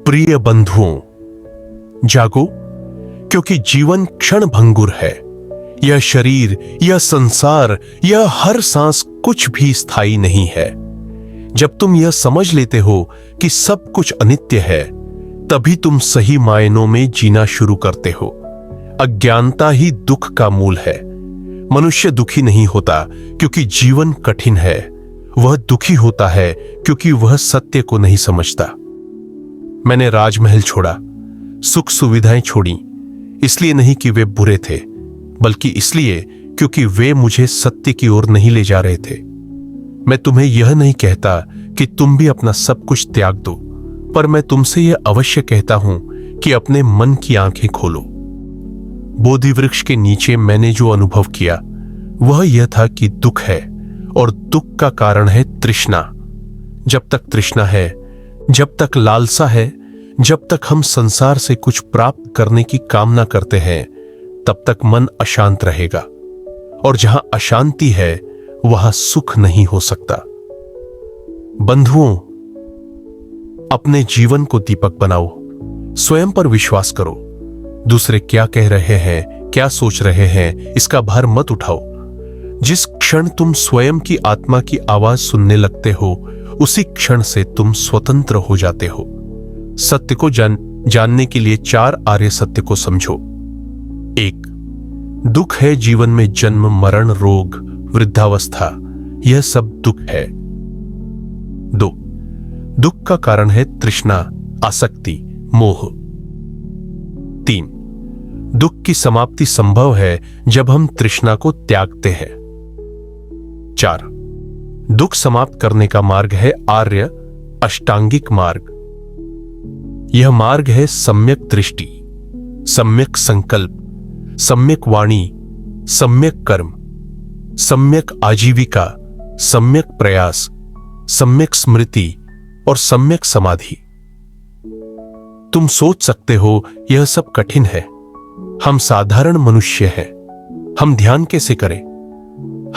प्रिय बंधुओं, जागो, क्योंकि जीवन क्षण भंगुर है। यह शरीर, यह संसार, यह हर सांस कुछ भी स्थायी नहीं है। जब तुम यह समझ लेते हो कि सब कुछ अनित्य है, तभी तुम सही मायनों में जीना शुरू करते हो। अज्ञानता ही दुख का मूल है। मनुष्य दुखी नहीं होता क्योंकि जीवन कठिन है, वह दुखी होता है क्योंकि वह सत्य को नहीं समझता। मैंने राजमहल छोड़ा, सुख सुविधाएं छोड़ी, इसलिए नहीं कि वे बुरे थे, बल्कि इसलिए क्योंकि वे मुझे सत्य की ओर नहीं ले जा रहे थे। मैं तुम्हें यह नहीं कहता कि तुम भी अपना सब कुछ त्याग दो, पर मैं तुमसे यह अवश्य कहता हूं कि अपने मन की आंखें खोलो। बोधि वृक्ष के नीचे मैंने जो अनुभव किया वह यह था कि दुख है, और दुख का कारण है तृष्णा। जब तक तृष्णा है, जब तक लालसा है, जब तक हम संसार से कुछ प्राप्त करने की कामना करते हैं, तब तक मन अशांत रहेगा, और जहां अशांति है वहां सुख नहीं हो सकता। बंधुओं, अपने जीवन को दीपक बनाओ, स्वयं पर विश्वास करो। दूसरे क्या कह रहे हैं, क्या सोच रहे हैं, इसका भार मत उठाओ। जिस क्षण तुम स्वयं की आत्मा की आवाज सुनने लगते हो, उसी क्षण से तुम स्वतंत्र हो जाते हो। सत्य को जानने के लिए 4 आर्य सत्य को समझो। 1. दुख है जीवन में जन्म, मरण, रोग, वृद्धावस्था, यह सब दुख है। 2. दुख का कारण है तृष्णा, आसक्ति, मोह। 3. दुख की समाप्ति संभव है जब हम तृष्णा को त्यागते हैं। 4. दुख समाप्त करने का मार्ग है आर्य अष्टांगिक मार्ग। यह मार्ग है सम्यक दृष्टि, सम्यक संकल्प, सम्यक वाणी, सम्यक कर्म, सम्यक आजीविका, सम्यक प्रयास, सम्यक स्मृति और सम्यक समाधि। तुम सोच सकते हो यह सब कठिन है। हम साधारण मनुष्य हैं। हम ध्यान कैसे करें?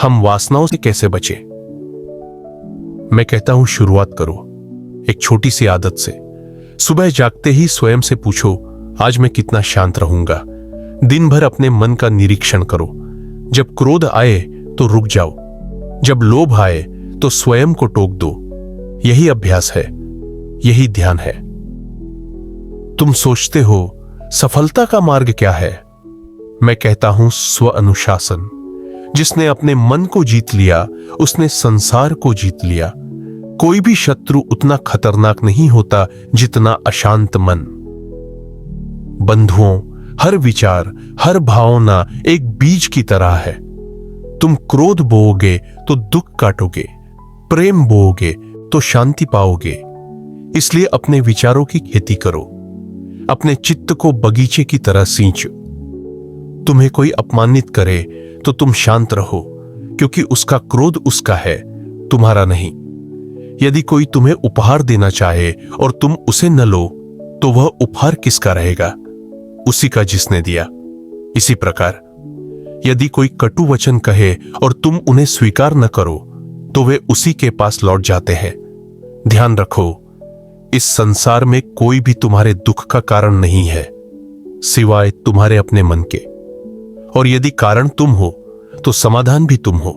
हम वासनाओं से कैसे बचें? मैं कहता हूं, शुरुआत करो एक छोटी सी आदत से। सुबह जागते ही स्वयं से पूछो, आज मैं कितना शांत रहूंगा। दिन भर अपने मन का निरीक्षण करो। जब क्रोध आए तो रुक जाओ, जब लोभ आए तो स्वयं को टोक दो। यही अभ्यास है, यही ध्यान है। तुम सोचते हो सफलता का मार्ग क्या है? मैं कहता हूं, स्व अनुशासन। जिसने अपने मन को जीत लिया, उसने संसार को जीत लिया। कोई भी शत्रु उतना खतरनाक नहीं होता जितना अशांत मन। बंधुओं, हर विचार, हर भावना एक बीज की तरह है। तुम क्रोध बोओगे तो दुख काटोगे, प्रेम बोओगे तो शांति पाओगे। इसलिए अपने विचारों की खेती करो, अपने चित्त को बगीचे की तरह सींचो। तुम्हें कोई अपमानित करे तो तुम शांत रहो, क्योंकि उसका क्रोध उसका है, तुम्हारा नहीं। यदि कोई तुम्हें उपहार देना चाहे और तुम उसे न लो, तो वह उपहार किसका रहेगा? उसी का जिसने दिया। इसी प्रकार यदि कोई कटु वचन कहे और तुम उन्हें स्वीकार न करो, तो वे उसी के पास लौट जाते हैं। ध्यान रखो, इस संसार में कोई भी तुम्हारे दुख का कारण नहीं है, सिवाय तुम्हारे अपने मन के। और यदि कारण तुम हो, तो समाधान भी तुम हो।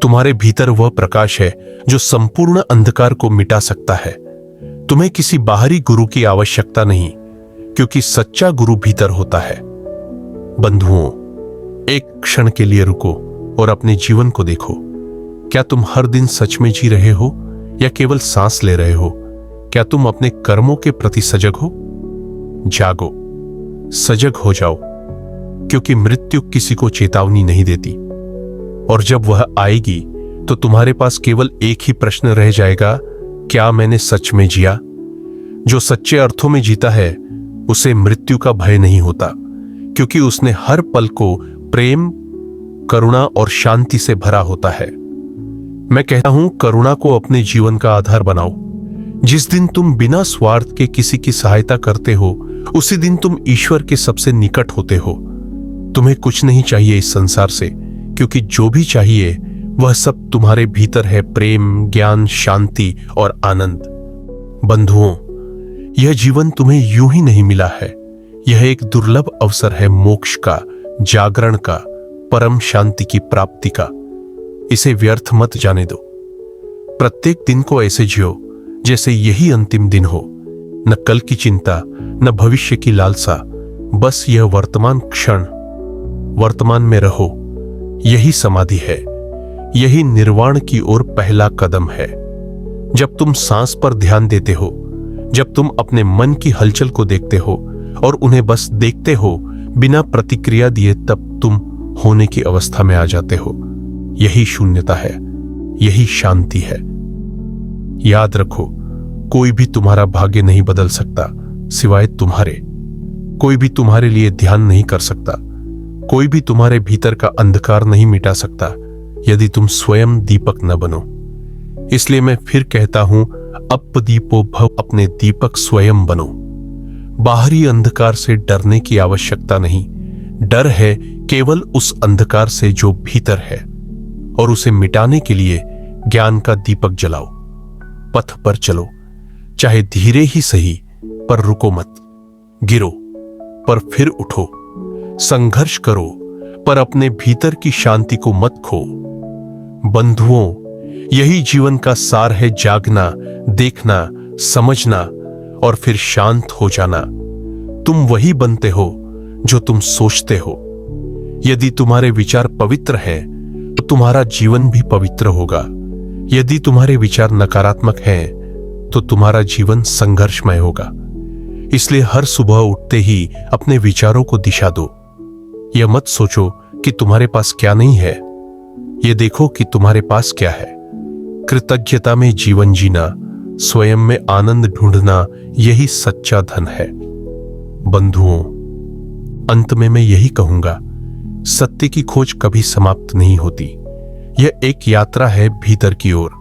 तुम्हारे भीतर वह प्रकाश है जो संपूर्ण अंधकार को मिटा सकता है। तुम्हें किसी बाहरी गुरु की आवश्यकता नहीं, क्योंकि सच्चा गुरु भीतर होता है। बंधुओं, एक क्षण के लिए रुको और अपने जीवन को देखो। क्या तुम हर दिन सच में जी रहे हो या केवल सांस ले रहे हो? क्या तुम अपने कर्मों के प्रति सजग हो? जागो, सजग हो जाओ, क्योंकि मृत्यु किसी को चेतावनी नहीं देती। और जब वह आएगी तो तुम्हारे पास केवल एक ही प्रश्न रह जाएगा, क्या मैंने सच में जिया? जो सच्चे अर्थों में जीता है, उसे मृत्यु का भय नहीं होता, क्योंकि उसने हर पल को प्रेम, करुणा और शांति से भरा होता है। मैं कहता हूं, करुणा को अपने जीवन का आधार बनाओ। जिस दिन तुम बिना स्वार्थ के किसी की सहायता करते हो, उसी दिन तुम ईश्वर के सबसे निकट होते हो। तुम्हें कुछ नहीं चाहिए इस संसार से, क्योंकि जो भी चाहिए वह सब तुम्हारे भीतर है, प्रेम, ज्ञान, शांति और आनंद। बंधुओं, यह जीवन तुम्हें यूं ही नहीं मिला है। यह एक दुर्लभ अवसर है मोक्ष का, जागरण का, परम शांति की प्राप्ति का। इसे व्यर्थ मत जाने दो। प्रत्येक दिन को ऐसे जियो जैसे यही अंतिम दिन हो। न कल की चिंता, न भविष्य की लालसा, बस यह वर्तमान क्षण, वर्तमान में रहो। यही समाधि है, यही निर्वाण की ओर पहला कदम है। जब तुम सांस पर ध्यान देते हो, जब तुम अपने मन की हलचल को देखते हो और उन्हें बस देखते हो बिना प्रतिक्रिया दिए, तब तुम होने की अवस्था में आ जाते हो। यही शून्यता है, यही शांति है। याद रखो, कोई भी तुम्हारा भाग्य नहीं बदल सकता सिवाय तुम्हारे। कोई भी तुम्हारे लिए ध्यान नहीं कर सकता। कोई भी तुम्हारे भीतर का अंधकार नहीं मिटा सकता यदि तुम स्वयं दीपक न बनो। इसलिए मैं फिर कहता हूं, अपदीपो भव, अपने दीपक स्वयं बनो। बाहरी अंधकार से डरने की आवश्यकता नहीं। डर है केवल उस अंधकार से जो भीतर है, और उसे मिटाने के लिए ज्ञान का दीपक जलाओ। पथ पर चलो, चाहे धीरे ही सही, पर रुको मत। गिरो पर फिर उठो। संघर्ष करो पर अपने भीतर की शांति को मत खो। बंधुओं, यही जीवन का सार है, जागना, देखना, समझना और फिर शांत हो जाना। तुम वही बनते हो जो तुम सोचते हो। यदि तुम्हारे विचार पवित्र हैं तो तुम्हारा जीवन भी पवित्र होगा। यदि तुम्हारे विचार नकारात्मक हैं तो तुम्हारा जीवन संघर्षमय होगा। इसलिए हर सुबह उठते ही अपने विचारों को दिशा दो। यह मत सोचो कि तुम्हारे पास क्या नहीं है, यह देखो कि तुम्हारे पास क्या है। कृतज्ञता में जीवन जीना, स्वयं में आनंद ढूंढना, यही सच्चा धन है। बंधुओं, अंत में मैं यही कहूंगा, सत्य की खोज कभी समाप्त नहीं होती। यह एक यात्रा है भीतर की ओर।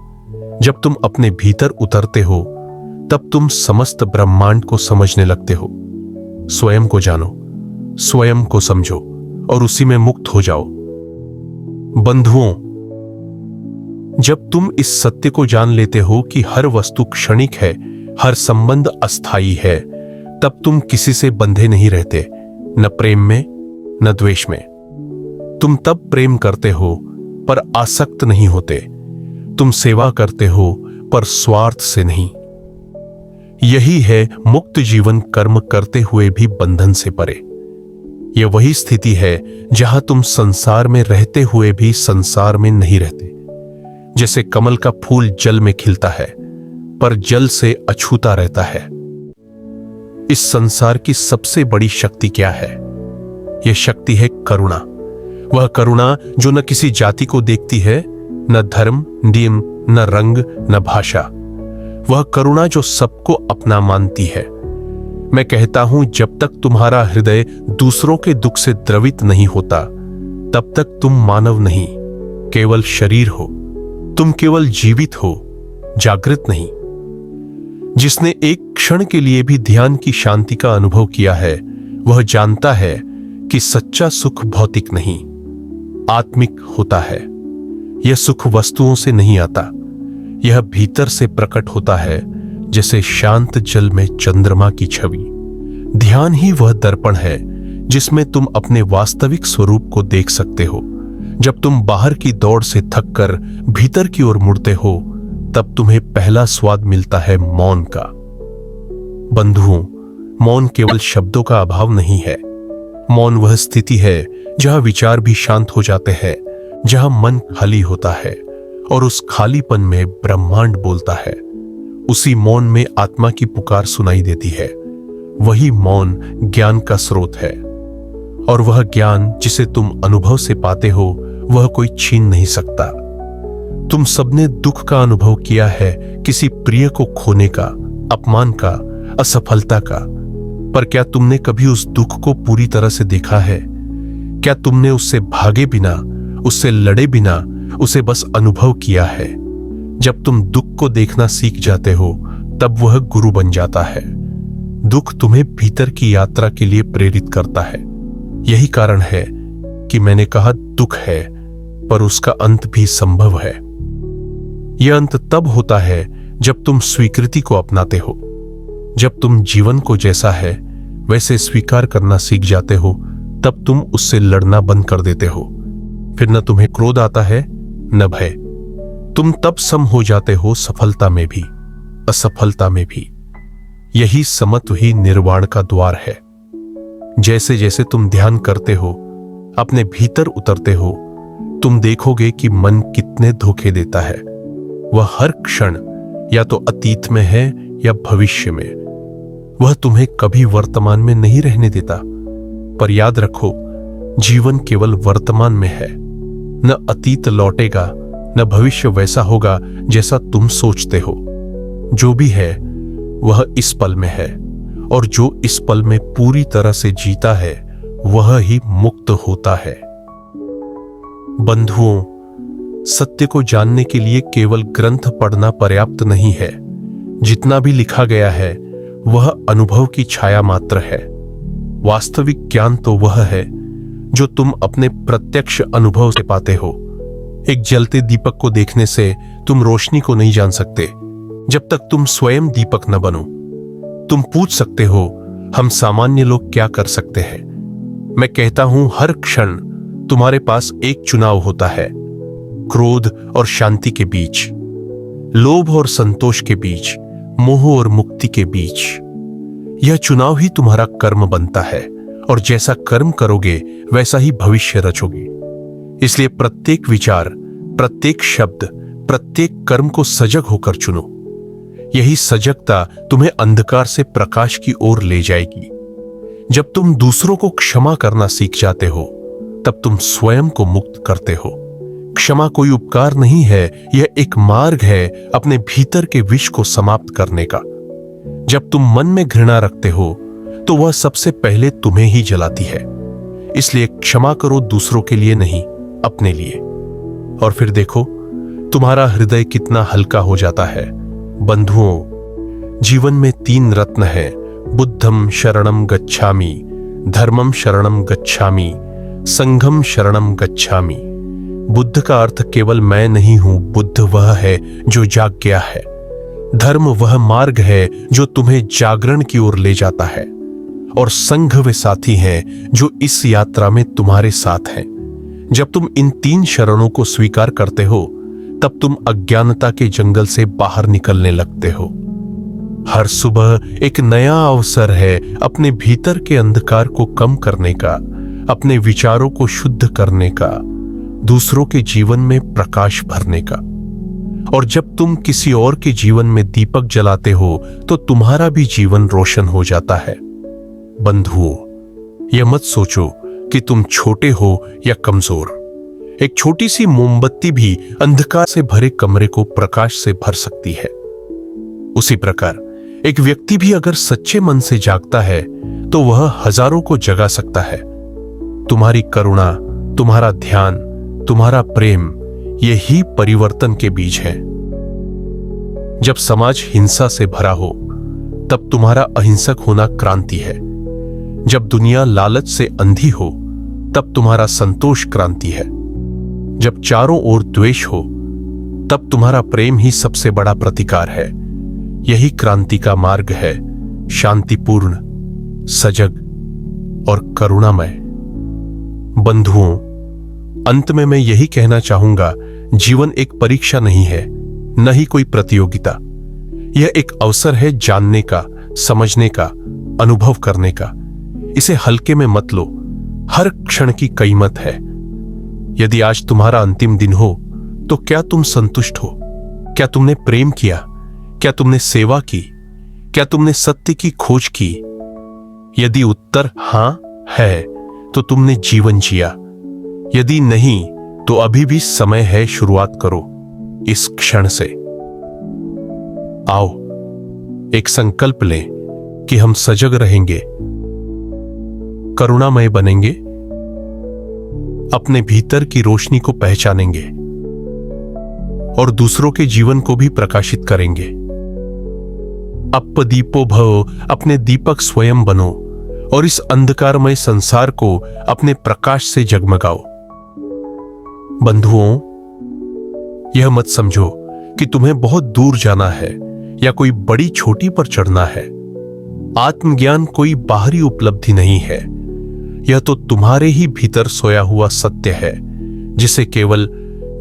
जब तुम अपने भीतर उतरते हो तब तुम समस्त ब्रह्मांड को समझने लगते हो। स्वयं को जानो, स्वयं को समझो और उसी में मुक्त हो जाओ। बंधुओं, जब तुम इस सत्य को जान लेते हो कि हर वस्तु क्षणिक है, हर संबंध अस्थायी है, तब तुम किसी से बंधे नहीं रहते, न प्रेम में न द्वेष में। तुम तब प्रेम करते हो पर आसक्त नहीं होते। तुम सेवा करते हो पर स्वार्थ से नहीं। यही है मुक्त जीवन, कर्म करते हुए भी बंधन से परे। यह वही स्थिति है जहां तुम संसार में रहते हुए भी संसार में नहीं रहते। जैसे कमल का फूल जल में खिलता है पर जल से अछूता रहता है। इस संसार की सबसे बड़ी शक्ति क्या है? यह शक्ति है करुणा। वह करुणा जो न किसी जाति को देखती है, न धर्म, नियम, न रंग, न भाषा। वह करुणा जो सबको अपना मानती है। मैं कहता हूं, जब तक तुम्हारा हृदय दूसरों के दुख से द्रवित नहीं होता, तब तक तुम मानव नहीं, केवल शरीर हो। तुम केवल जीवित हो, जागृत नहीं। जिसने एक क्षण के लिए भी ध्यान की शांति का अनुभव किया है, वह जानता है कि सच्चा सुख भौतिक नहीं, आत्मिक होता है। यह सुख वस्तुओं से नहीं आता, यह भीतर से प्रकट होता है, जैसे शांत जल में चंद्रमा की छवि। ध्यान ही वह दर्पण है जिसमें तुम अपने वास्तविक स्वरूप को देख सकते हो। जब तुम बाहर की दौड़ से थककर भीतर की ओर मुड़ते हो, तब तुम्हें पहला स्वाद मिलता है मौन का। बंधुओं, मौन केवल शब्दों का अभाव नहीं है। मौन वह स्थिति है जहां विचार भी शांत हो जाते हैं, जहां मन खाली होता है और उस खालीपन में ब्रह्मांड बोलता है। उसी मौन में आत्मा की पुकार सुनाई देती है। वही मौन ज्ञान का स्रोत है, और वह ज्ञान जिसे तुम अनुभव से पाते हो, वह कोई छीन नहीं सकता। तुम सबने दुख का अनुभव किया है, किसी प्रिय को खोने का, अपमान का, असफलता का। पर क्या तुमने कभी उस दुख को पूरी तरह से देखा है? क्या तुमने उससे भागे बिना, उससे लड़े बिना, उसे बस अनुभव किया है? जब तुम दुख को देखना सीख जाते हो, तब वह गुरु बन जाता है। दुख तुम्हें भीतर की यात्रा के लिए प्रेरित करता है। यही कारण है कि मैंने कहा, दुख है पर उसका अंत भी संभव है। यह अंत तब होता है जब तुम स्वीकृति को अपनाते हो। जब तुम जीवन को जैसा है वैसे स्वीकार करना सीख जाते हो, तब तुम उससे लड़ना बंद कर देते हो। फिर न तुम्हें क्रोध आता है न भय। तुम तब सम हो जाते हो, सफलता में भी असफलता में भी। यही समत्व ही निर्वाण का द्वार है। जैसे जैसे तुम ध्यान करते हो, अपने भीतर उतरते हो, तुम देखोगे कि मन कितने धोखे देता है। वह हर क्षण या तो अतीत में है या भविष्य में। वह तुम्हें कभी वर्तमान में नहीं रहने देता। पर याद रखो, जीवन केवल वर्तमान में है। न अतीत लौटेगा, न भविष्य वैसा होगा जैसा तुम सोचते हो। जो भी है वह इस पल में है, और जो इस पल में पूरी तरह से जीता है वह ही मुक्त होता है। बंधुओं, सत्य को जानने के लिए केवल ग्रंथ पढ़ना पर्याप्त नहीं है। जितना भी लिखा गया है वह अनुभव की छाया मात्र है। वास्तविक ज्ञान तो वह है जो तुम अपने प्रत्यक्ष अनुभव से पाते हो। एक जलते दीपक को देखने से तुम रोशनी को नहीं जान सकते जब तक तुम स्वयं दीपक न बनो। तुम पूछ सकते हो, हम सामान्य लोग क्या कर सकते हैं? मैं कहता हूं, हर क्षण तुम्हारे पास एक चुनाव होता है। क्रोध और शांति के बीच, लोभ और संतोष के बीच, मोह और मुक्ति के बीच। यह चुनाव ही तुम्हारा कर्म बनता है, और जैसा कर्म करोगे वैसा ही भविष्य रचोगे। इसलिए प्रत्येक विचार, प्रत्येक शब्द, प्रत्येक कर्म को सजग होकर चुनो। यही सजगता तुम्हें अंधकार से प्रकाश की ओर ले जाएगी। जब तुम दूसरों को क्षमा करना सीख जाते हो, तब तुम स्वयं को मुक्त करते हो। क्षमा कोई उपकार नहीं है, यह एक मार्ग है अपने भीतर के विष को समाप्त करने का। जब तुम मन में घृणा रखते हो तो वह सबसे पहले तुम्हें ही जलाती है। इसलिए क्षमा करो, दूसरों के लिए नहीं, अपने लिए। और फिर देखो तुम्हारा हृदय कितना हल्का हो जाता है। बंधुओं, जीवन में 3 रत्न हैं, बुद्धम शरणम गच्छामि, धर्मम शरणम गच्छामि, संघम शरणम गच्छामि। बुद्ध का अर्थ केवल मैं नहीं हूं, बुद्ध वह है जो जाग गया है। धर्म वह मार्ग है जो तुम्हें जागरण की ओर ले जाता है, और संघ वे साथी हैं जो इस यात्रा में तुम्हारे साथ हैं। जब तुम इन 3 शरणों को स्वीकार करते हो, तब तुम अज्ञानता के जंगल से बाहर निकलने लगते हो। हर सुबह एक नया अवसर है अपने भीतर के अंधकार को कम करने का, अपने विचारों को शुद्ध करने का, दूसरों के जीवन में प्रकाश भरने का। और जब तुम किसी और के जीवन में दीपक जलाते हो तो तुम्हारा भी जीवन रोशन हो जाता है। बंधुओं, यह मत सोचो कि तुम छोटे हो या कमजोर। एक छोटी सी मोमबत्ती भी अंधकार से भरे कमरे को प्रकाश से भर सकती है। उसी प्रकार एक व्यक्ति भी अगर सच्चे मन से जागता है तो वह हजारों को जगा सकता है। तुम्हारी करुणा, तुम्हारा ध्यान, तुम्हारा प्रेम, यही परिवर्तन के बीज हैं। जब समाज हिंसा से भरा हो, तब तुम्हारा अहिंसक होना क्रांति है। जब दुनिया लालच से अंधी हो, तब तुम्हारा संतोष क्रांति है। जब चारों ओर द्वेष हो, तब तुम्हारा प्रेम ही सबसे बड़ा प्रतिकार है। यही क्रांति का मार्ग है, शांतिपूर्ण, सजग और करुणामय। बंधुओं, अंत में मैं यही कहना चाहूंगा, जीवन एक परीक्षा नहीं है, न ही कोई प्रतियोगिता। यह एक अवसर है जानने का, समझने का, अनुभव करने का। इसे हल्के में मत लो, हर क्षण की कीमत है। यदि आज तुम्हारा अंतिम दिन हो तो क्या तुम संतुष्ट हो? क्या तुमने प्रेम किया? क्या तुमने सेवा की? क्या तुमने सत्य की खोज की? यदि उत्तर हां है तो तुमने जीवन जिया। यदि नहीं तो अभी भी समय है, शुरुआत करो इस क्षण से। आओ एक संकल्प लें कि हम सजग रहेंगे, करुणामय बनेंगे, अपने भीतर की रोशनी को पहचानेंगे और दूसरों के जीवन को भी प्रकाशित करेंगे। अप्पदीपो भव, अपने दीपक स्वयं बनो और इस अंधकारमय संसार को अपने प्रकाश से जगमगाओ। बंधुओं, यह मत समझो कि तुम्हें बहुत दूर जाना है या कोई बड़ी चोटी पर चढ़ना है। आत्मज्ञान कोई बाहरी उपलब्धि नहीं है, यह तो तुम्हारे ही भीतर सोया हुआ सत्य है जिसे केवल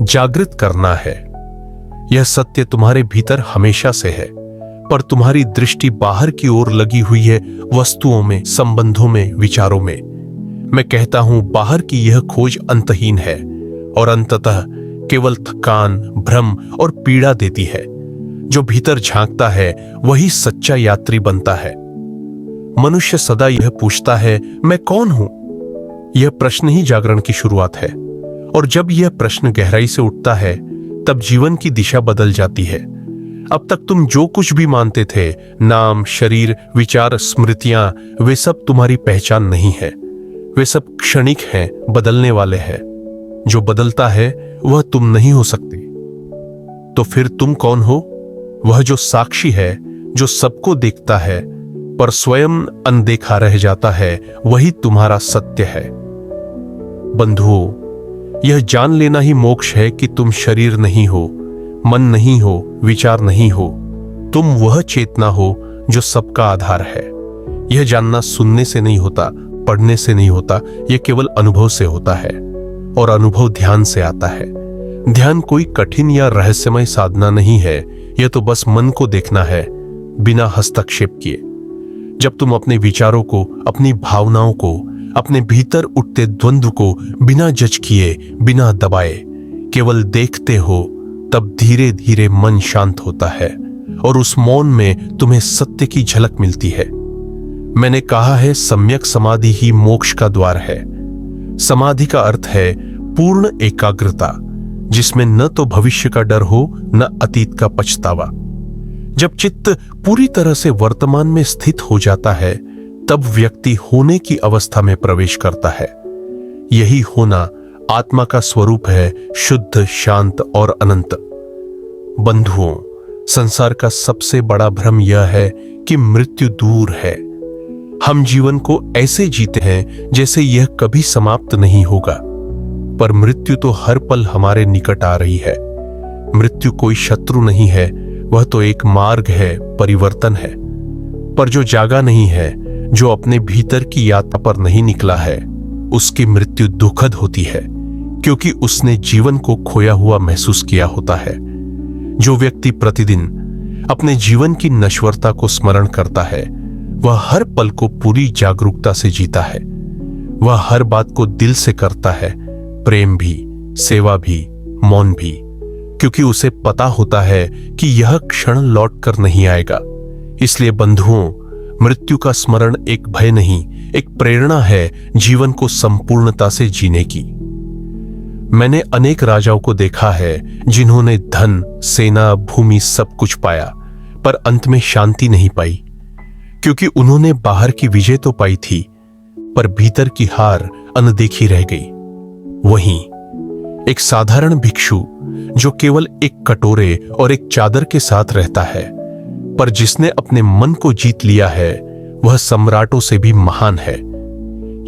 जागृत करना है। यह सत्य तुम्हारे भीतर हमेशा से है, पर तुम्हारी दृष्टि बाहर की ओर लगी हुई है, वस्तुओं में, संबंधों में, विचारों में। मैं कहता हूं बाहर की यह खोज अंतहीन है और अंततः केवल थकान, भ्रम और पीड़ा देती है। जो भीतर झांकता है वही सच्चा यात्री बनता है। मनुष्य सदा यह पूछता है, मैं कौन हूं? यह प्रश्न ही जागरण की शुरुआत है, और जब यह प्रश्न गहराई से उठता है तब जीवन की दिशा बदल जाती है। अब तक तुम जो कुछ भी मानते थे, नाम, शरीर, विचार, स्मृतियां, वे सब तुम्हारी पहचान नहीं है। वे सब क्षणिक हैं, बदलने वाले हैं। जो बदलता है वह तुम नहीं हो सकते। तो फिर तुम कौन हो? वह जो साक्षी है, जो सबको देखता है पर स्वयं अनदेखा रह जाता है, वही तुम्हारा सत्य है। बंधुओं, यह जान लेना ही मोक्ष है कि तुम शरीर नहीं हो, मन नहीं हो, विचार नहीं हो। तुम वह चेतना हो जो सबका आधार है। यह जानना सुनने से नहीं होता, पढ़ने से नहीं होता, यह केवल अनुभव से होता है, और अनुभव ध्यान से आता है। ध्यान कोई कठिन या रहस्यमय साधना नहीं है, यह तो बस मन को देखना है, बिना हस्तक्षेप किए। जब तुम अपने विचारों को, अपनी भावनाओं को, अपने भीतर उठते द्वंद्व को बिना जज किए, बिना दबाए केवल देखते हो, तब धीरे धीरे मन शांत होता है और उस मौन में तुम्हें सत्य की झलक मिलती है। मैंने कहा है, सम्यक समाधि ही मोक्ष का द्वार है। समाधि का अर्थ है पूर्ण एकाग्रता, जिसमें न तो भविष्य का डर हो, न अतीत का पछतावा। जब चित्त पूरी तरह से वर्तमान में स्थित हो जाता है, तब व्यक्ति होने की अवस्था में प्रवेश करता है। यही होना आत्मा का स्वरूप है, शुद्ध, शांत और अनंत। बंधुओं, संसार का सबसे बड़ा भ्रम यह है कि मृत्यु दूर है। हम जीवन को ऐसे जीते हैं जैसे यह कभी समाप्त नहीं होगा, पर मृत्यु तो हर पल हमारे निकट आ रही है। मृत्यु कोई शत्रु नहीं है, वह तो एक मार्ग है, परिवर्तन है। पर जो जागा नहीं है, जो अपने भीतर की यात्रा पर नहीं निकला है, उसकी मृत्यु दुखद होती है, क्योंकि उसने जीवन को खोया हुआ महसूस किया होता है। जो व्यक्ति प्रतिदिन अपने जीवन की नश्वरता को स्मरण करता है, वह हर पल को पूरी जागरूकता से जीता है। वह हर बात को दिल से करता है, प्रेम भी, सेवा भी, मौन भी, क्योंकि उसे पता होता है कि यह क्षण लौट कर नहीं आएगा। इसलिए बंधुओं, मृत्यु का स्मरण एक भय नहीं, एक प्रेरणा है जीवन को संपूर्णता से जीने की। मैंने अनेक राजाओं को देखा है जिन्होंने धन, सेना, भूमि सब कुछ पाया, पर अंत में शांति नहीं पाई, क्योंकि उन्होंने बाहर की विजय तो पाई थी, पर भीतर की हार अनदेखी रह गई। वहीं एक साधारण भिक्षु जो केवल एक कटोरे और एक चादर के साथ रहता है, पर जिसने अपने मन को जीत लिया है, वह सम्राटों से भी महान है।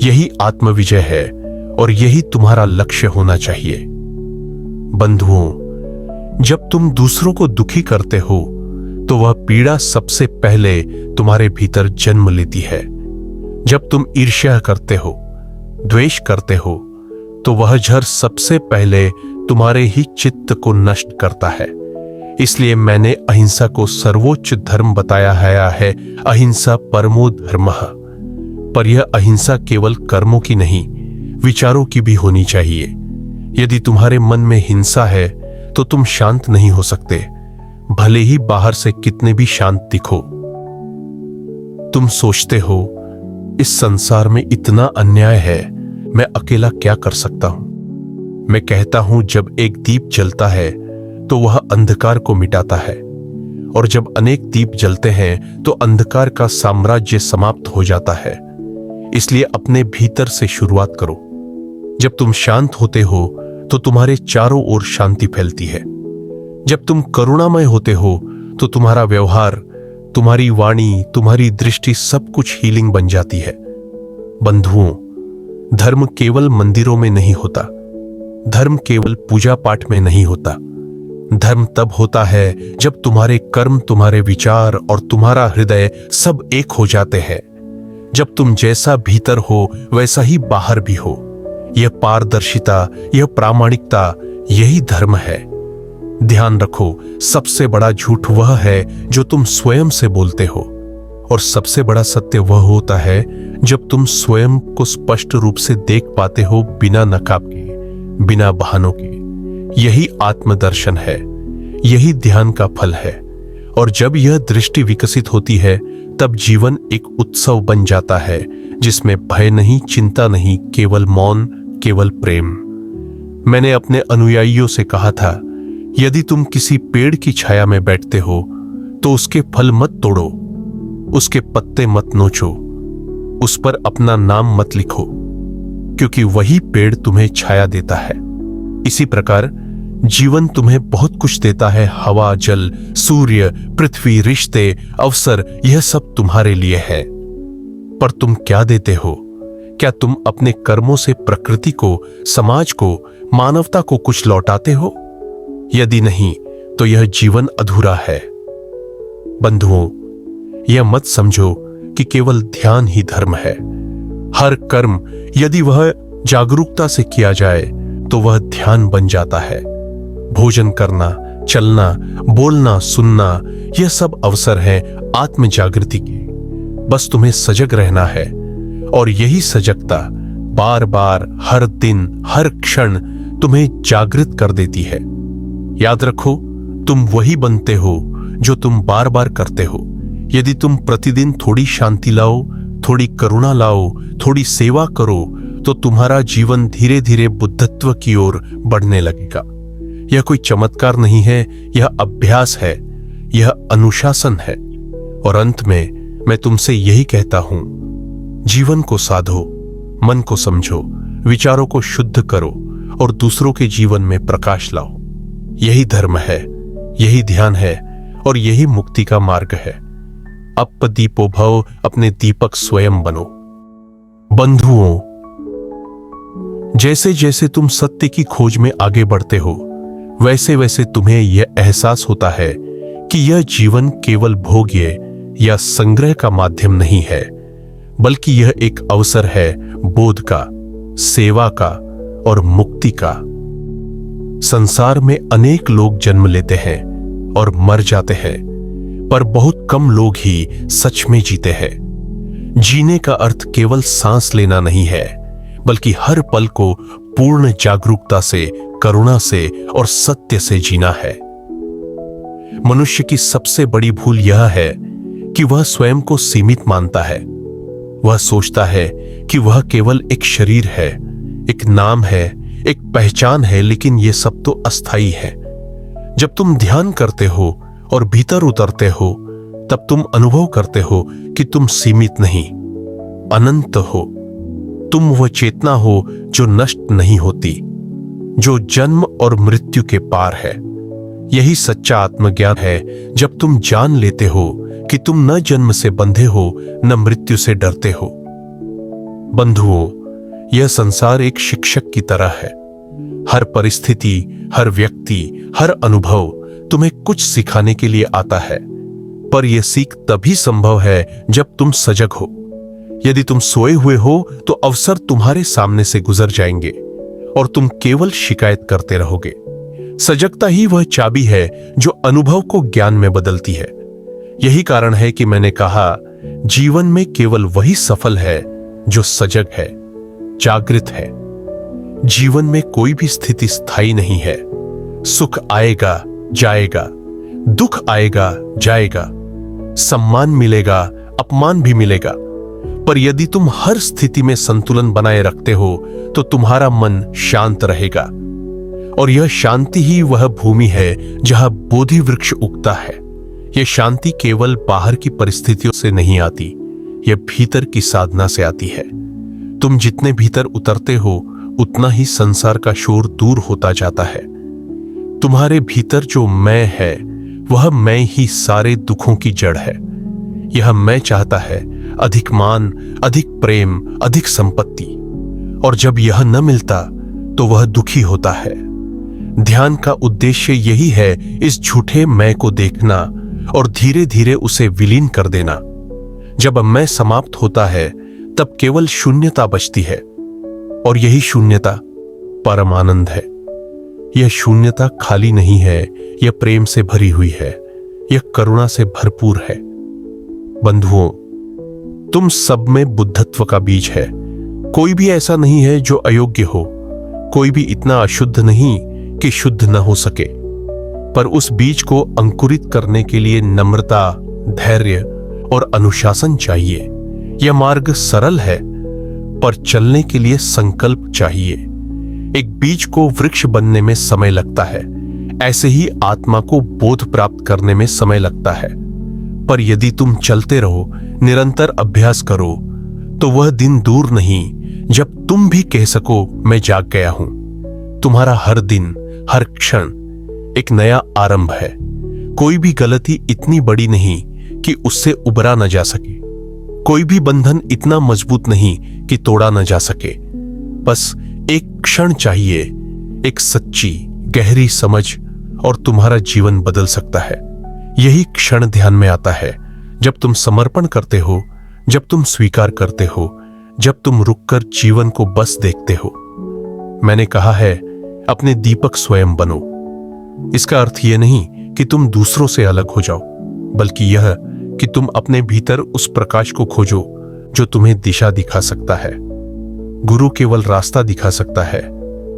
यही आत्मविजय है और यही तुम्हारा लक्ष्य होना चाहिए। बंधुओं, जब तुम दूसरों को दुखी करते हो, तो वह पीड़ा सबसे पहले तुम्हारे भीतर जन्म लेती है। जब तुम ईर्ष्या करते हो, द्वेष करते हो, तो वह जहर सबसे पहले तुम्हारे ही चित्त को नष्ट करता है। इसलिए मैंने अहिंसा को सर्वोच्च धर्म बताया है। अहिंसा परमो धर्मः। पर यह अहिंसा केवल कर्मों की नहीं, विचारों की भी होनी चाहिए। यदि तुम्हारे मन में हिंसा है, तो तुम शांत नहीं हो सकते, भले ही बाहर से कितने भी शांत दिखो। तुम सोचते हो, इस संसार में इतना अन्याय है, मैं अकेला क्या कर सकता हूं? मैं कहता हूं, जब एक दीप जलता है तो वह अंधकार को मिटाता है, और जब अनेक दीप जलते हैं तो अंधकार का साम्राज्य समाप्त हो जाता है। इसलिए अपने भीतर से शुरुआत करो। जब तुम शांत होते हो तो तुम्हारे चारों ओर शांति फैलती है। जब तुम करुणामय होते हो तो तुम्हारा व्यवहार, तुम्हारी वाणी, तुम्हारी दृष्टि सब कुछ हीलिंग बन जाती है। बंधुओं, धर्म केवल मंदिरों में नहीं होता, धर्म केवल पूजा पाठ में नहीं होता, धर्म तब होता है जब तुम्हारे कर्म, तुम्हारे विचार और तुम्हारा हृदय सब एक हो जाते हैं। जब तुम जैसा भीतर हो वैसा ही बाहर भी हो। यह पारदर्शिता, यह प्रामाणिकता, यही धर्म है। ध्यान रखो, सबसे बड़ा झूठ वह है जो तुम स्वयं से बोलते हो, और सबसे बड़ा सत्य वह होता है जब तुम स्वयं को स्पष्ट रूप से देख पाते हो, बिना नकाब के, बिना बहानों के। यही आत्मदर्शन है, यही ध्यान का फल है। और जब यह दृष्टि विकसित होती है तब जीवन एक उत्सव बन जाता है, जिसमें भय नहीं, चिंता नहीं, केवल मौन, केवल प्रेम। मैंने अपने अनुयायियों से कहा था, यदि तुम किसी पेड़ की छाया में बैठते हो तो उसके फल मत तोड़ो, उसके पत्ते मत नोचो, उस पर अपना नाम मत लिखो, क्योंकि वही पेड़ तुम्हें छाया देता है। इसी प्रकार जीवन तुम्हें बहुत कुछ देता है। हवा, जल, सूर्य, पृथ्वी, रिश्ते, अवसर, यह सब तुम्हारे लिए है। पर तुम क्या देते हो? क्या तुम अपने कर्मों से प्रकृति को, समाज को, मानवता को कुछ लौटाते हो? यदि नहीं तो यह जीवन अधूरा है। बंधुओं, यह मत समझो कि केवल ध्यान ही धर्म है। हर कर्म यदि वह जागरूकता से किया जाए तो वह ध्यान बन जाता है। भोजन करना, चलना, बोलना, सुनना, यह सब अवसर हैं आत्म जागृति के। बस तुम्हें सजग रहना है, और यही सजगता बार बार, हर दिन, हर क्षण तुम्हें जागृत कर देती है। याद रखो, तुम वही बनते हो जो तुम बार बार करते हो। यदि तुम प्रतिदिन थोड़ी शांति लाओ, थोड़ी करुणा लाओ, थोड़ी सेवा करो, तो तुम्हारा जीवन धीरे धीरे बुद्धत्व की ओर बढ़ने लगेगा। यह कोई चमत्कार नहीं है, यह अभ्यास है, यह अनुशासन है। और अंत में मैं तुमसे यही कहता हूं, जीवन को साधो, मन को समझो, विचारों को शुद्ध करो और दूसरों के जीवन में प्रकाश लाओ। यही धर्म है, यही ध्यान है और यही मुक्ति का मार्ग है। अप दीपो भव, अपने दीपक स्वयं बनो। बंधुओं, जैसे जैसे तुम सत्य की खोज में आगे बढ़ते हो, वैसे वैसे तुम्हें यह एहसास होता है कि यह जीवन केवल भोग्य या संग्रह का माध्यम नहीं है, बल्कि यह एक अवसर है बोध का, सेवा का और मुक्ति का। संसार में अनेक लोग जन्म लेते हैं और मर जाते हैं, पर बहुत कम लोग ही सच में जीते हैं। जीने का अर्थ केवल सांस लेना नहीं है, बल्कि हर पल को पूर्ण जागरूकता से, करुणा से और सत्य से जीना है। मनुष्य की सबसे बड़ी भूल यह है कि वह स्वयं को सीमित मानता है। वह सोचता है कि वह केवल एक शरीर है, एक नाम है, एक पहचान है, लेकिन यह सब तो अस्थाई है। जब तुम ध्यान करते हो और भीतर उतरते हो, तब तुम अनुभव करते हो कि तुम सीमित नहीं, अनंत हो। तुम वह चेतना हो जो नष्ट नहीं होती, जो जन्म और मृत्यु के पार है। यही सच्चा आत्मज्ञान है, जब तुम जान लेते हो कि तुम न जन्म से बंधे हो, न मृत्यु से डरते हो। बंधुओं, यह संसार एक शिक्षक की तरह है। हर परिस्थिति, हर व्यक्ति, हर अनुभव तुम्हें कुछ सिखाने के लिए आता है, पर यह सीख तभी संभव है जब तुम सजग हो। यदि तुम सोए हुए हो तो अवसर तुम्हारे सामने से गुजर जाएंगे और तुम केवल शिकायत करते रहोगे। सजगता ही वह चाबी है जो अनुभव को ज्ञान में बदलती है। यही कारण है कि मैंने कहा, जीवन में केवल वही सफल है जो सजग है, जागृत है। जीवन में कोई भी स्थिति स्थायी नहीं है। सुख आएगा, जाएगा, दुख आएगा, जाएगा, सम्मान मिलेगा, अपमान भी मिलेगा, पर यदि तुम हर स्थिति में संतुलन बनाए रखते हो तो तुम्हारा मन शांत रहेगा। और यह शांति ही वह भूमि है जहां बोधि वृक्ष उगता है। यह शांति केवल बाहर की परिस्थितियों से नहीं आती, यह भीतर की साधना से आती है। तुम जितने भीतर उतरते हो, उतना ही संसार का शोर दूर होता जाता है। तुम्हारे भीतर जो मैं है, वह मैं ही सारे दुखों की जड़ है। यह मैं चाहता है अधिक मान, अधिक प्रेम, अधिक संपत्ति, और जब यह न मिलता तो वह दुखी होता है। ध्यान का उद्देश्य यही है, इस झूठे मैं को देखना और धीरे धीरे उसे विलीन कर देना। जब मैं समाप्त होता है तब केवल शून्यता बचती है, और यही शून्यता परम आनंद है। यह शून्यता खाली नहीं है, यह प्रेम से भरी हुई है, यह करुणा से भरपूर है। बंधुओं, तुम सब में बुद्धत्व का बीज है। कोई भी ऐसा नहीं है जो अयोग्य हो, कोई भी इतना अशुद्ध नहीं कि शुद्ध न हो सके। पर उस बीज को अंकुरित करने के लिए नम्रता, धैर्य और अनुशासन चाहिए। यह मार्ग सरल है, पर चलने के लिए संकल्प चाहिए। एक बीज को वृक्ष बनने में समय लगता है, ऐसे ही आत्मा को बोध प्राप्त करने में समय लगता है। पर यदि तुम चलते रहो, निरंतर अभ्यास करो, तो वह दिन दूर नहीं जब तुम भी कह सको, मैं जाग गया हूं। तुम्हारा हर दिन, हर क्षण एक नया आरंभ है। कोई भी गलती इतनी बड़ी नहीं कि उससे उबरा न जा सके। कोई भी बंधन इतना मजबूत नहीं कि तोड़ा न जा सके। बस एक क्षण चाहिए, एक सच्ची गहरी समझ, और तुम्हारा जीवन बदल सकता है। यही क्षण ध्यान में आता है, जब तुम समर्पण करते हो, जब तुम स्वीकार करते हो, जब तुम रुककर जीवन को बस देखते हो। मैंने कहा है, अपने दीपक स्वयं बनो। इसका अर्थ यह नहीं कि तुम दूसरों से अलग हो जाओ, बल्कि यह कि तुम अपने भीतर उस प्रकाश को खोजो जो तुम्हें दिशा दिखा सकता है। गुरु केवल रास्ता दिखा सकता है,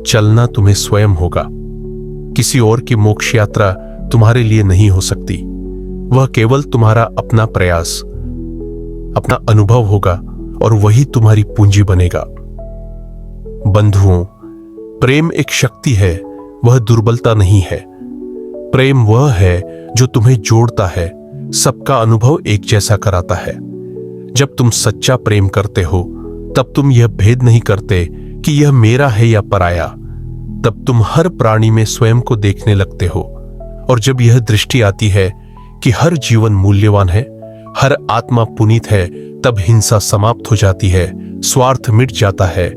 चलना तुम्हें स्वयं होगा। किसी और की मोक्ष यात्रा तुम्हारे लिए नहीं हो सकती। वह केवल तुम्हारा अपना प्रयास, अपना अनुभव होगा, और वही तुम्हारी पूंजी बनेगा। बंधुओं, प्रेम एक शक्ति है, वह दुर्बलता नहीं है। प्रेम वह है जो तुम्हें जोड़ता है, सबका अनुभव एक जैसा कराता है। जब तुम सच्चा प्रेम करते हो, तब तुम यह भेद नहीं करते कि यह मेरा है या पराया। तब तुम हर प्राणी में स्वयं को देखने लगते हो, और जब यह दृष्टि आती है कि हर जीवन मूल्यवान है, हर आत्मा पुनीत है, तब हिंसा समाप्त हो जाती है, स्वार्थ मिट जाता है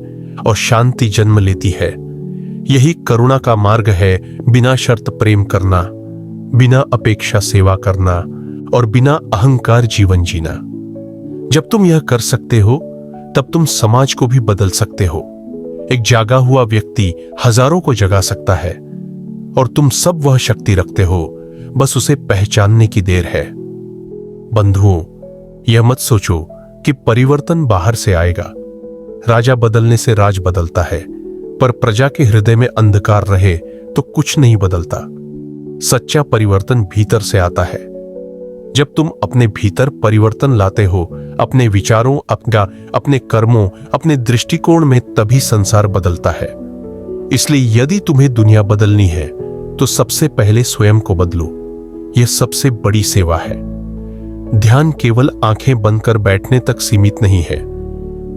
और शांति जन्म लेती है। यही करुणा का मार्ग है, बिना शर्त प्रेम करना, बिना अपेक्षा सेवा करना और बिना अहंकार जीवन जीना। जब तुम यह कर सकते हो, तब तुम समाज को भी बदल सकते हो। एक जागा हुआ व्यक्ति हजारों को जगा सकता है, और तुम सब वह शक्ति रखते हो, बस उसे पहचानने की देर है। बंधुओं, यह मत सोचो कि परिवर्तन बाहर से आएगा। राजा बदलने से राज बदलता है, पर प्रजा के हृदय में अंधकार रहे तो कुछ नहीं बदलता। सच्चा परिवर्तन भीतर से आता है। जब तुम अपने भीतर परिवर्तन लाते हो, अपने विचारों, अपने कर्मों, अपने दृष्टिकोण में, तभी संसार बदलता है। इसलिए यदि तुम्हें दुनिया बदलनी है, तो सबसे पहले स्वयं को बदलो। यह सबसे बड़ी सेवा है। ध्यान केवल आंखें बंद कर बैठने तक सीमित नहीं है।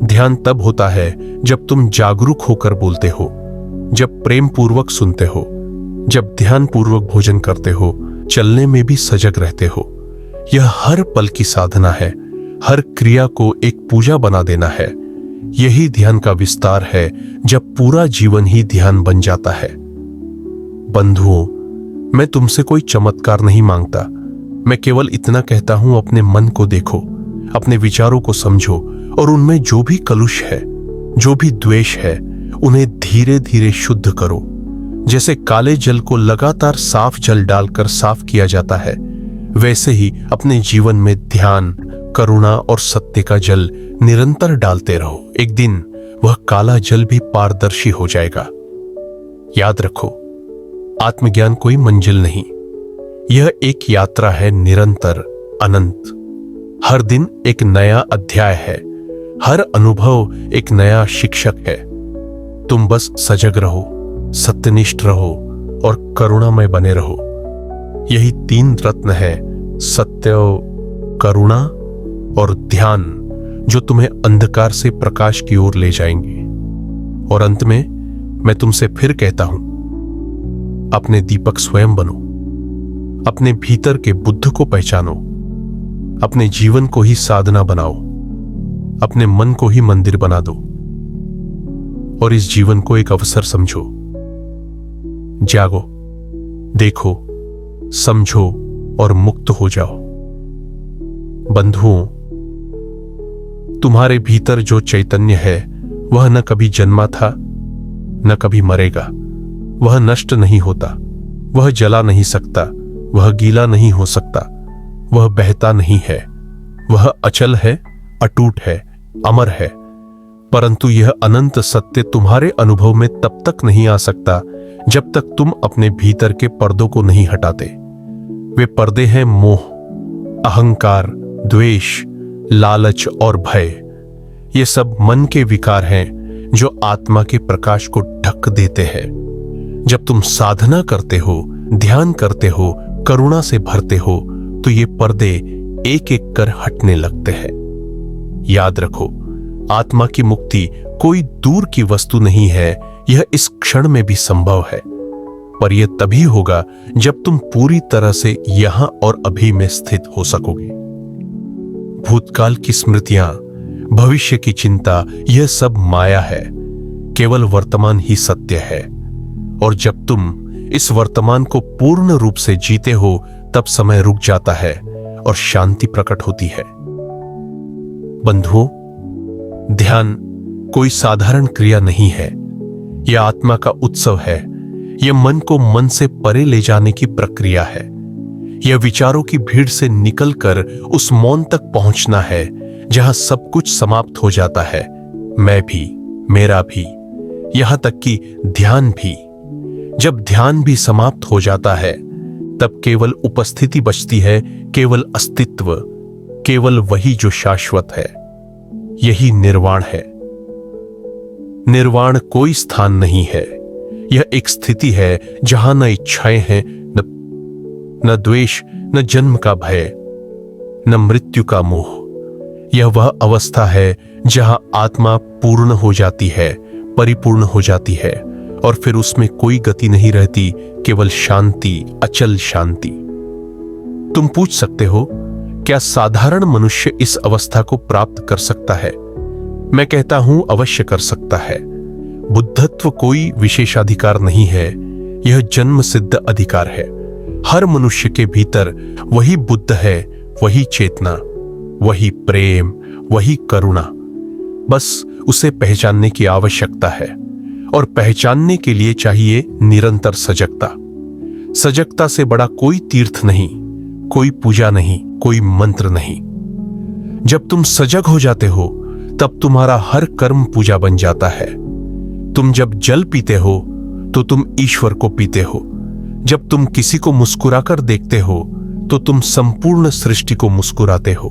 ध्यान तब होता है जब तुम जागरूक होकर बोलते हो, जब प्रेम पूर्वक सुनते हो, जब ध्यान पूर्वक भोजन करते हो, चलने में भी सजग रहते हो। यह हर पल की साधना है, हर क्रिया को एक पूजा बना देना है। यही ध्यान का विस्तार है, जब पूरा जीवन ही ध्यान बन जाता है। बंधुओं, मैं तुमसे कोई चमत्कार नहीं मांगता। मैं केवल इतना कहता हूं, अपने मन को देखो, अपने विचारों को समझो, और उनमें जो भी कलुष है, जो भी द्वेष है, उन्हें धीरे धीरे शुद्ध करो। जैसे काले जल को लगातार साफ जल डालकर साफ किया जाता है, वैसे ही अपने जीवन में ध्यान, करुणा और सत्य का जल निरंतर डालते रहो। एक दिन वह काला जल भी पारदर्शी हो जाएगा। याद रखो, आत्मज्ञान कोई मंजिल नहीं, यह एक यात्रा है, निरंतर, अनंत। हर दिन एक नया अध्याय है, हर अनुभव एक नया शिक्षक है। तुम बस सजग रहो, सत्यनिष्ठ रहो और करुणामय बने रहो। यही 3 रत्न है, सत्य, करुणा और ध्यान, जो तुम्हें अंधकार से प्रकाश की ओर ले जाएंगे। और अंत में मैं तुमसे फिर कहता हूं, अपने दीपक स्वयं बनो। अपने भीतर के बुद्ध को पहचानो। अपने जीवन को ही साधना बनाओ। अपने मन को ही मंदिर बना दो, और इस जीवन को एक अवसर समझो। जागो, देखो, समझो और मुक्त हो जाओ। बंधुओं, तुम्हारे भीतर जो चैतन्य है वह न कभी जन्मा था न कभी मरेगा। वह नष्ट नहीं होता, वह जला नहीं सकता, वह गीला नहीं हो सकता, वह बहता नहीं है। वह अचल है, अटूट है, अमर है। परंतु यह अनंत सत्य तुम्हारे अनुभव में तब तक नहीं आ सकता जब तक तुम अपने भीतर के पर्दों को नहीं हटाते। वे पर्दे हैं मोह, अहंकार, द्वेष, लालच और भय। ये सब मन के विकार हैं जो आत्मा के प्रकाश को ढक देते हैं। जब तुम साधना करते हो, ध्यान करते हो, करुणा से भरते हो, तो ये पर्दे एक एक कर हटने लगते हैं। याद रखो, आत्मा की मुक्ति कोई दूर की वस्तु नहीं है, यह इस क्षण में भी संभव है। पर यह तभी होगा जब तुम पूरी तरह से यहां और अभी में स्थित हो सकोगे। भूतकाल की स्मृतियां, भविष्य की चिंता, यह सब माया है। केवल वर्तमान ही सत्य है। और जब तुम इस वर्तमान को पूर्ण रूप से जीते हो, तब समय रुक जाता है और शांति प्रकट होती है। बंधुओं, ध्यान कोई साधारण क्रिया नहीं है। यह आत्मा का उत्सव है। यह मन को मन से परे ले जाने की प्रक्रिया है। यह विचारों की भीड़ से निकलकर उस मौन तक पहुंचना है जहां सब कुछ समाप्त हो जाता है। मैं भी, मेरा भी, यहां तक कि ध्यान भी। जब ध्यान भी समाप्त हो जाता है, तब केवल उपस्थिति बचती है, केवल अस्तित्व, केवल वही जो शाश्वत है। यही निर्वाण है। निर्वाण कोई स्थान नहीं है। यह एक स्थिति है जहां न इच्छाएं हैं, न द्वेष, न जन्म का भय, न मृत्यु का मोह। यह वह अवस्था है जहां आत्मा पूर्ण हो जाती है, परिपूर्ण हो जाती है, और फिर उसमें कोई गति नहीं रहती, केवल शांति, अचल शांति। तुम पूछ सकते हो, क्या साधारण मनुष्य इस अवस्था को प्राप्त कर सकता है? मैं कहता हूं, अवश्य कर सकता है। बुद्धत्व कोई विशेषाधिकार नहीं है, यह जन्म सिद्ध अधिकार है। हर मनुष्य के भीतर वही बुद्ध है, वही चेतना, वही प्रेम, वही करुणा। बस उसे पहचानने की आवश्यकता है, और पहचानने के लिए चाहिए निरंतर सजगता। सजगता से बड़ा कोई तीर्थ नहीं, कोई पूजा नहीं, कोई मंत्र नहीं। जब तुम सजग हो जाते हो, तब तुम्हारा हर कर्म पूजा बन जाता है। तुम जब जल पीते हो, तो तुम ईश्वर को पीते हो। जब तुम किसी को मुस्कुराकर देखते हो, तो तुम संपूर्ण सृष्टि को मुस्कुराते हो।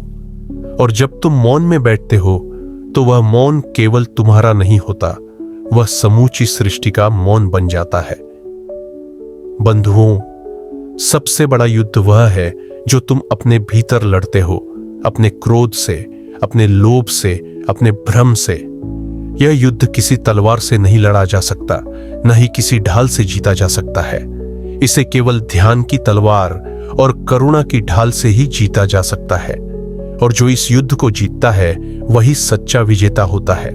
और जब तुम मौन में बैठते हो, तो वह मौन केवल तुम्हारा नहीं होता, वह समूची सृष्टि का मौन बन जाता है। बंधुओं, सबसे बड़ा युद्ध वह है जो तुम अपने भीतर लड़ते हो, अपने क्रोध से, अपने लोभ से, अपने भ्रम से। यह युद्ध किसी तलवार से नहीं लड़ा जा सकता, न ही किसी ढाल से जीता जा सकता है। इसे केवल ध्यान की तलवार और करुणा की ढाल से ही जीता जा सकता है। और जो इस युद्ध को जीतता है, वही सच्चा विजेता होता है।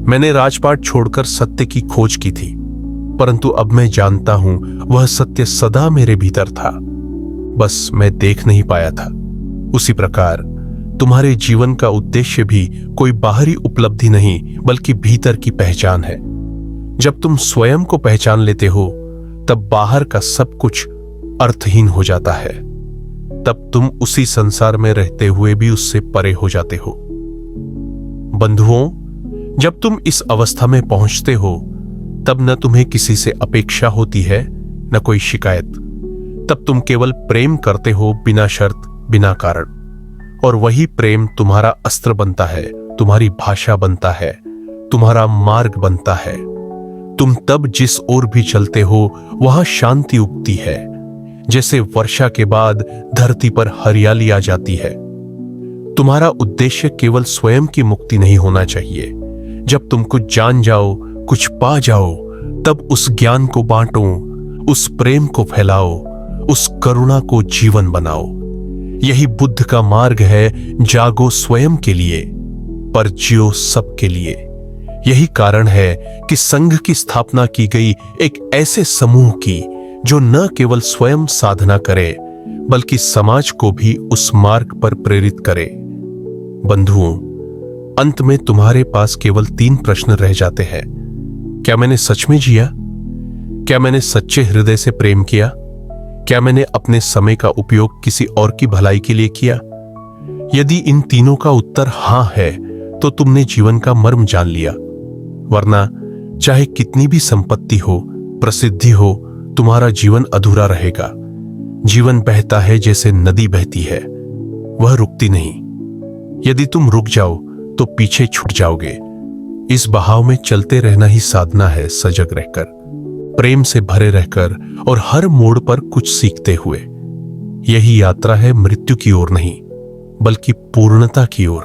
मैंने राजपाट छोड़कर सत्य की खोज की थी, परंतु अब मैं जानता हूं वह सत्य सदा मेरे भीतर था, बस मैं देख नहीं पाया था। उसी प्रकार तुम्हारे जीवन का उद्देश्य भी कोई बाहरी उपलब्धि नहीं, बल्कि भीतर की पहचान है। जब तुम स्वयं को पहचान लेते हो, तब बाहर का सब कुछ अर्थहीन हो जाता है। तब तुम उसी संसार में रहते हुए भी उससे परे हो जाते हो। बंधुओं, जब तुम इस अवस्था में पहुंचते हो, तब न तुम्हें किसी से अपेक्षा होती है, न कोई शिकायत। तब तुम केवल प्रेम करते हो, बिना शर्त, बिना कारण। और वही प्रेम तुम्हारा अस्त्र बनता है, तुम्हारी भाषा बनता है, तुम्हारा मार्ग बनता है। तुम तब जिस ओर भी चलते हो, वहां शांति उगती है। जैसे वर्षा के बाद धरती पर हरियाली आ जाती है। तुम्हारा उद्देश्य केवल स्वयं की मुक्ति नहीं होना चाहिए। जब तुम कुछ जान जाओ, कुछ पा जाओ, तब उस ज्ञान को बांटो, उस प्रेम को फैलाओ, उस करुणा को जीवन बनाओ। यही बुद्ध का मार्ग है। जागो स्वयं के लिए, पर जियो सबके लिए। यही कारण है कि संघ की स्थापना की गई, एक ऐसे समूह की जो न केवल स्वयं साधना करे बल्कि समाज को भी उस मार्ग पर प्रेरित करे। बंधुओं, अंत में तुम्हारे पास केवल 3 प्रश्न रह जाते हैं। क्या मैंने सच में जिया? क्या मैंने सच्चे हृदय से प्रेम किया? क्या मैंने अपने समय का उपयोग किसी और की भलाई के लिए किया? यदि इन तीनों का उत्तर हां है तो तुमने जीवन का मर्म जान लिया। वरना चाहे कितनी भी संपत्ति हो, प्रसिद्धि हो, तुम्हारा जीवन अधूरा रहेगा। जीवन बहता है जैसे नदी बहती है, वह रुकती नहीं। यदि तुम रुक जाओ तो पीछे छूट जाओगे। इस बहाव में चलते रहना ही साधना है, सजग रहकर, प्रेम से भरे रहकर और हर मोड़ पर कुछ सीखते हुए। यही यात्रा है मृत्यु की ओर नहीं बल्कि पूर्णता की ओर।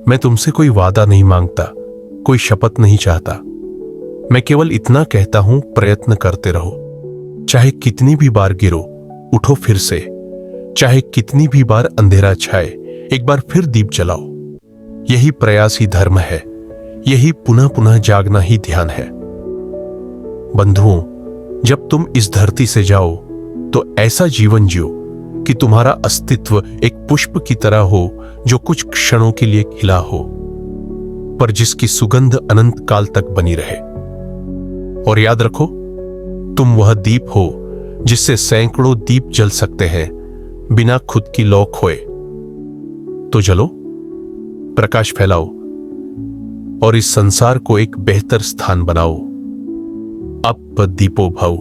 मैं तुमसे कोई वादा नहीं मांगता, कोई शपथ नहीं चाहता। मैं केवल इतना कहता हूं, प्रयत्न करते रहो। चाहे कितनी भी बार गिरो, उठो फिर से। चाहे कितनी भी बार अंधेरा छाए, एक बार फिर दीप जलाओ। यही प्रयास ही धर्म है, यही पुनः पुनः जागना ही ध्यान है। बंधुओं, जब तुम इस धरती से जाओ तो ऐसा जीवन जियो कि तुम्हारा अस्तित्व एक पुष्प की तरह हो जो कुछ क्षणों के लिए खिला हो, पर जिसकी सुगंध अनंत काल तक बनी रहे। और याद रखो, तुम वह दीप हो जिससे सैकड़ों दीप जल सकते हैं बिना खुद की लौ खोए। तो चलो, प्रकाश फैलाओ और इस संसार को एक बेहतर स्थान बनाओ। अब दीपो भव।